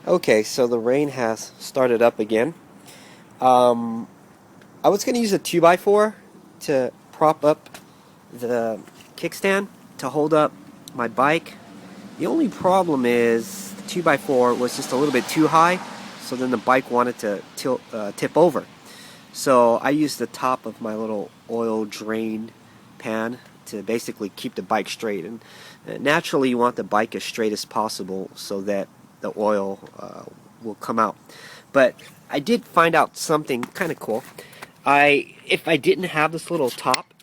Okay, so the rain has started up again. I was going to use a 2x4 to prop up the kickstand to hold up my bike. The only problem is the 2x4 was just a little bit too high, so then the bike wanted to tip over. So I used the top of my little oil drain pan to basically keep the bike straight. And naturally, you want the bike as straight as possible so that the oil will come out. But I did find out something kind of cool. If I didn't have this little top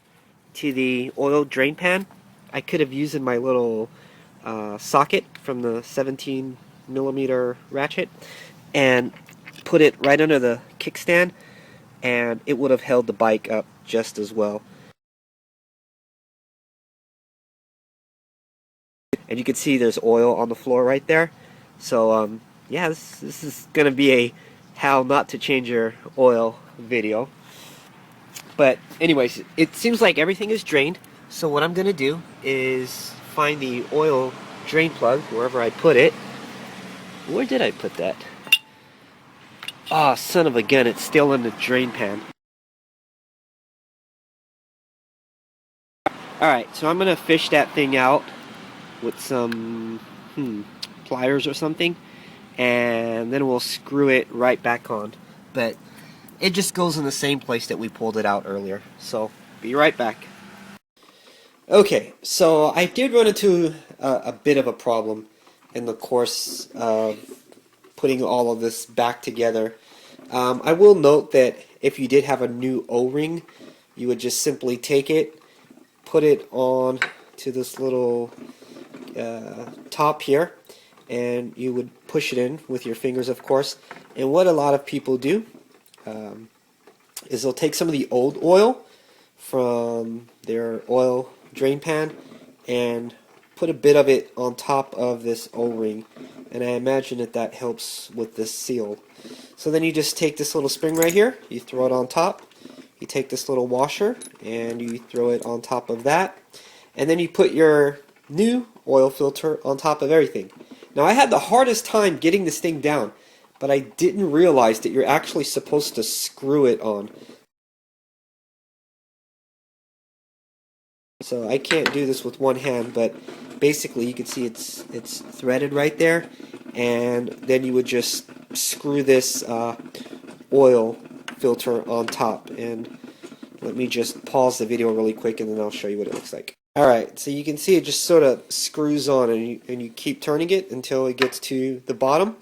to the oil drain pan, I could have used my little socket from the 17mm ratchet and put it right under the kickstand, and it would have held the bike up just as well. And you can see there's oil on the floor right there. So yeah, this is gonna be a how not to change your oil video. But anyways, it seems like everything is drained. So what I'm gonna do is find the oil drain plug wherever I put it. Where did I put that? Ah, son of a gun, it's still in the drain pan. Alright, so I'm gonna fish that thing out with some pliers or something, and then we'll screw it right back on. But it just goes in the same place that we pulled it out earlier. So be right back. Okay, so I did run into a bit of a problem in the course of putting all of this back together. I will note that if you did have a new O-ring, you would just simply take it, put it on to this little top here, and you would push it in with your fingers, of course. And what a lot of people do is they'll take some of the old oil from their oil drain pan and put a bit of it on top of this O-ring, and I imagine that helps with this seal. So then you just take this little spring right here, you throw it on top, you take this little washer and you throw it on top of that, and then you put your new oil filter on top of everything. Now I had the hardest time getting this thing down, but I didn't realize that you're actually supposed to screw it on. So I can't do this with one hand, but basically you can see it's threaded right there, and then you would just screw this oil filter on top. And let me just pause the video really quick, and then I'll show you what it looks like. Alright, so you can see it just sort of screws on, and you keep turning it until it gets to the bottom.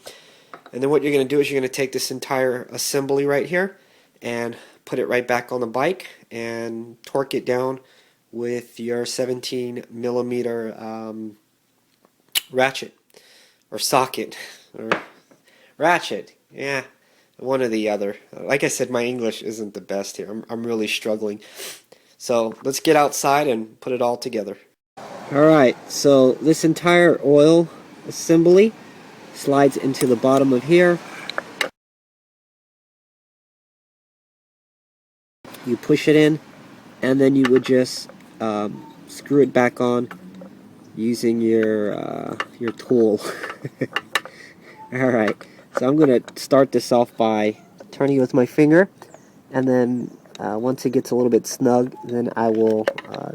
And then what you're going to do is you're going to take this entire assembly right here and put it right back on the bike and torque it down with your 17mm ratchet or socket or ratchet. Yeah, one or the other. Like I said, my English isn't the best here. I'm really struggling. So let's get outside and put it all together. Alright, so this entire oil assembly slides into the bottom of here. You push it in, and then you would just screw it back on using your tool. Alright, so I'm going to start this off by turning it with my finger, and then once it gets a little bit snug, then I will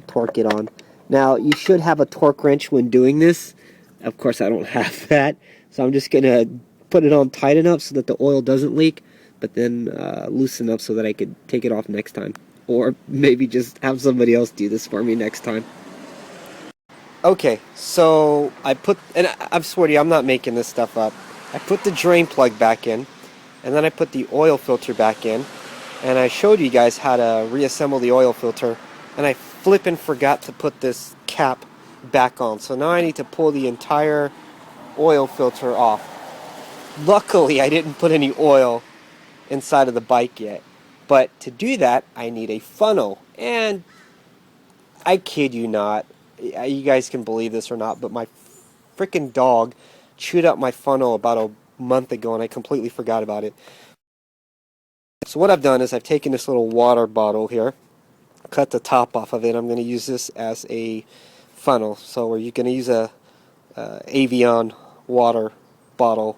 torque it on. Now, you should have a torque wrench when doing this. Of course, I don't have that, so I'm just going to put it on tight enough so that the oil doesn't leak, but then loosen up so that I could take it off next time. Or maybe just have somebody else do this for me next time. Okay, so I put, and I swear to you, I'm not making this stuff up. I put the drain plug back in, and then I put the oil filter back in, and I showed you guys how to reassemble the oil filter, and I flippin' forgot to put this cap back on. So now I need to pull the entire oil filter off. Luckily, I didn't put any oil inside of the bike yet. But to do that, I need a funnel. And I kid you not, you guys can believe this or not, but my freaking dog chewed up my funnel about a month ago, and I completely forgot about it. So what I've done is I've taken this little water bottle here, cut the top off of it. I'm going to use this as a funnel. So you're going to use a Avion water bottle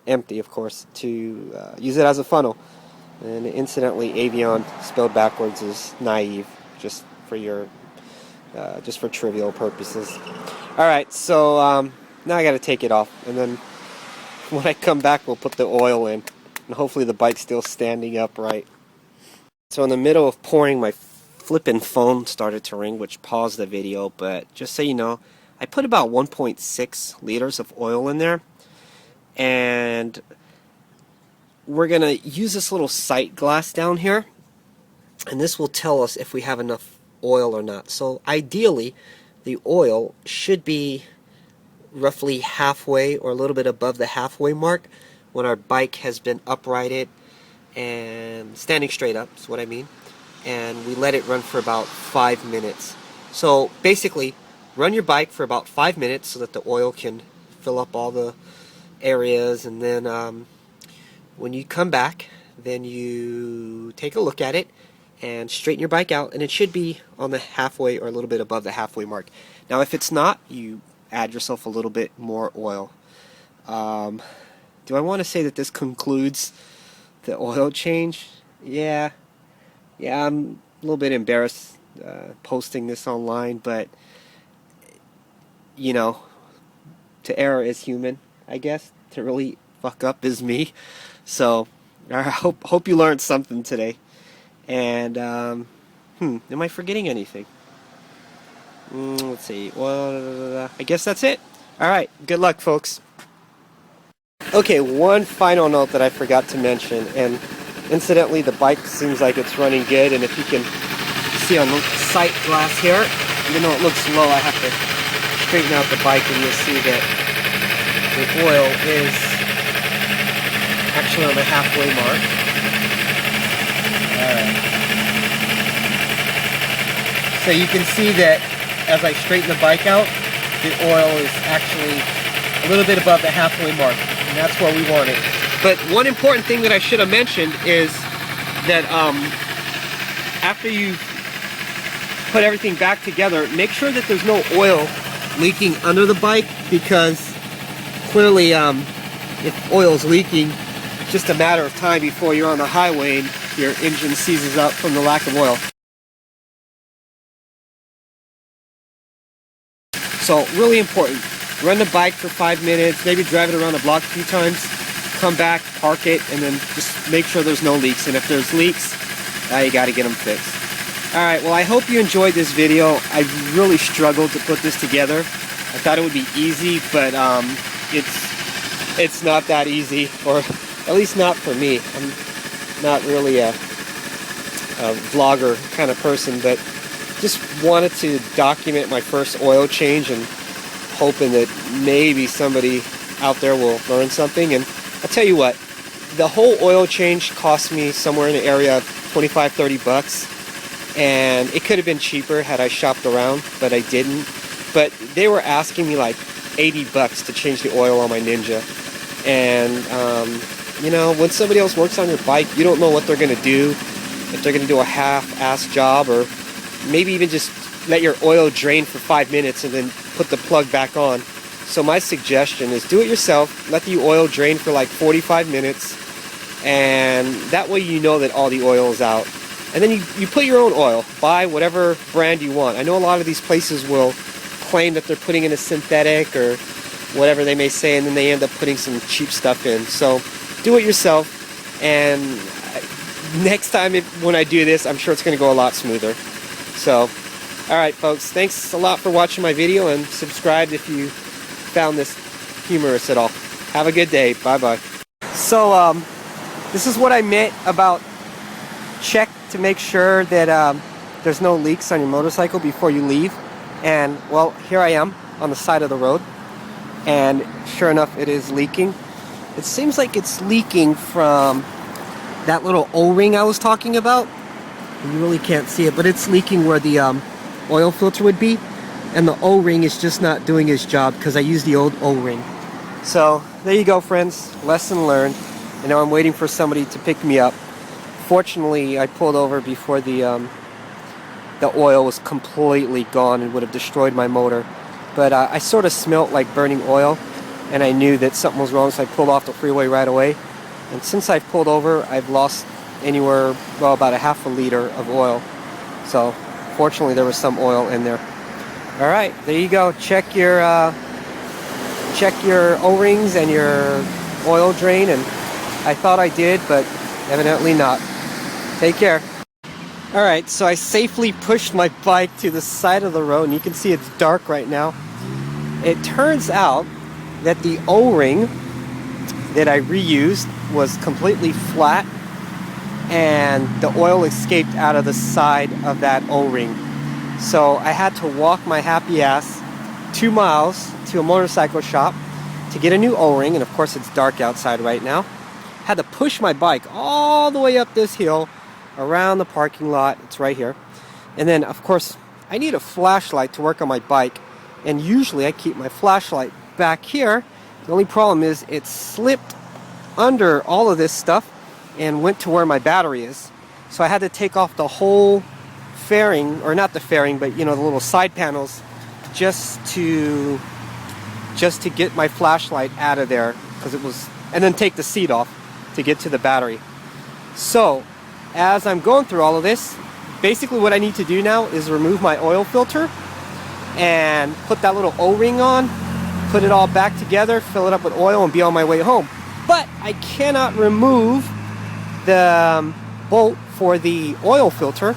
empty, of course, to use it as a funnel. And incidentally, Avion spelled backwards is naive, just for your just for trivial purposes. All right, so now I got to take it off, and then when I come back, we'll put the oil in, and hopefully the bike's still standing upright. So in the middle of pouring, my flippin' phone started to ring, which paused the video. But just so you know, I put about 1.6 liters of oil in there, and we're gonna use this little sight glass down here, and this will tell us if we have enough oil or not. So ideally, the oil should be roughly halfway or a little bit above the halfway mark when our bike has been uprighted and standing straight up is what I mean, and we let it run for about 5 minutes. So basically, run your bike for about 5 minutes so that the oil can fill up all the areas, and then when you come back, then you take a look at it and straighten your bike out, and it should be on the halfway or a little bit above the halfway mark. Now if it's not, you add yourself a little bit more oil. Do I want to say that this concludes the oil change? Yeah, I'm a little bit embarrassed posting this online, but you know, to err is human, I guess. To really fuck up is me. So I hope you learned something today. And am I forgetting anything? Let's see. Well, I guess that's it. All right. Good luck, folks. Okay, one final note that I forgot to mention, and incidentally, the bike seems like it's running good. And if you can see on the sight glass here, even though it looks low, I have to straighten out the bike, and you'll see that the oil is actually on the halfway mark. Alright. So you can see that as I straighten the bike out, the oil is actually a little bit above the halfway mark, and that's where we want it. But one important thing that I should have mentioned is that after you put everything back together, make sure that there's no oil leaking under the bike, because clearly if oil is leaking, it's just a matter of time before you're on the highway and your engine seizes up from the lack of oil. So really important, run the bike for 5 minutes, maybe drive it around the block a few times, come back, park it, and then just make sure there's no leaks. And if there's leaks, you got to get them fixed. Alright, well I hope you enjoyed this video. I really struggled to put this together. I thought it would be easy, but it's not that easy, or at least not for me. I'm not really a vlogger kind of person, but just wanted to document my first oil change and hoping that maybe somebody out there will learn something. And I'll tell you what, the whole oil change cost me somewhere in the area of $25–30, and it could have been cheaper had I shopped around, but I didn't. But they were asking me like $80 to change the oil on my Ninja. And you know, when somebody else works on your bike, you don't know what they're going to do, if they're going to do a half-ass job, or maybe even just let your oil drain for 5 minutes and then put the plug back on. So my suggestion is do it yourself, let the oil drain for like 45 minutes, and that way you know that all the oil is out. And then you put your own oil, buy whatever brand you want. I know a lot of these places will claim that they're putting in a synthetic or whatever they may say, and then they end up putting some cheap stuff in. So do it yourself, and next time when I do this, I'm sure it's going to go a lot smoother. So, alright folks, thanks a lot for watching my video, and subscribe if you found this humorous at all. Have a good day. Bye-bye. So, this is what I meant about check to make sure that there's no leaks on your motorcycle before you leave. And, well, here I am on the side of the road, and sure enough, it is leaking. It seems like it's leaking from that little O-ring I was talking about. You really can't see it, but it's leaking where the oil filter would be, and the O-ring is just not doing its job because I used the old O-ring. So there you go, friends, lesson learned. And now I'm waiting for somebody to pick me up. Fortunately, I pulled over before the oil was completely gone and would have destroyed my motor. But I sort of smelt like burning oil, and I knew that something was wrong, so I pulled off the freeway right away. And since I've pulled over, I've lost anywhere, well, about a half a liter of oil. So fortunately there was some oil in there. All right, there you go. Check your O-rings and your oil drain, and I thought I did, but evidently not. Take care. All right, so I safely pushed my bike to the side of the road, and you can see it's dark right now. It turns out that the O-ring that I reused was completely flat, and the oil escaped out of the side of that O-ring. So I had to walk my happy ass 2 miles to a motorcycle shop to get a new O-ring, and of course it's dark outside right now. Had to push my bike all the way up this hill around the parking lot. It's right here. And then of course I need a flashlight to work on my bike, and usually I keep my flashlight back here. The only problem is it slipped under all of this stuff and went to where my battery is. So I had to take off the whole fairing, or not the fairing, but you know, the little side panels, just to get my flashlight out of there, because it was, and then take the seat off to get to the battery. So as I'm going through all of this, basically what I need to do now is remove my oil filter and put that little O-ring on, put it all back together, fill it up with oil, and be on my way home. But I cannot remove the bolt for the oil filter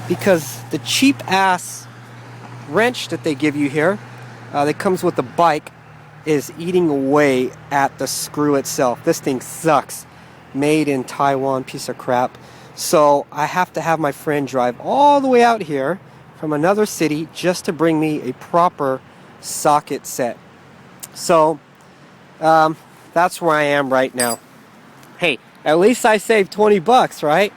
because the cheap ass wrench that they give you here that comes with the bike is eating away at the screw itself. This thing sucks. Made in Taiwan, piece of crap. So I have to have my friend drive all the way out here from another city just to bring me a proper socket set. So that's where I am right now. Hey, at least I saved 20 bucks, right?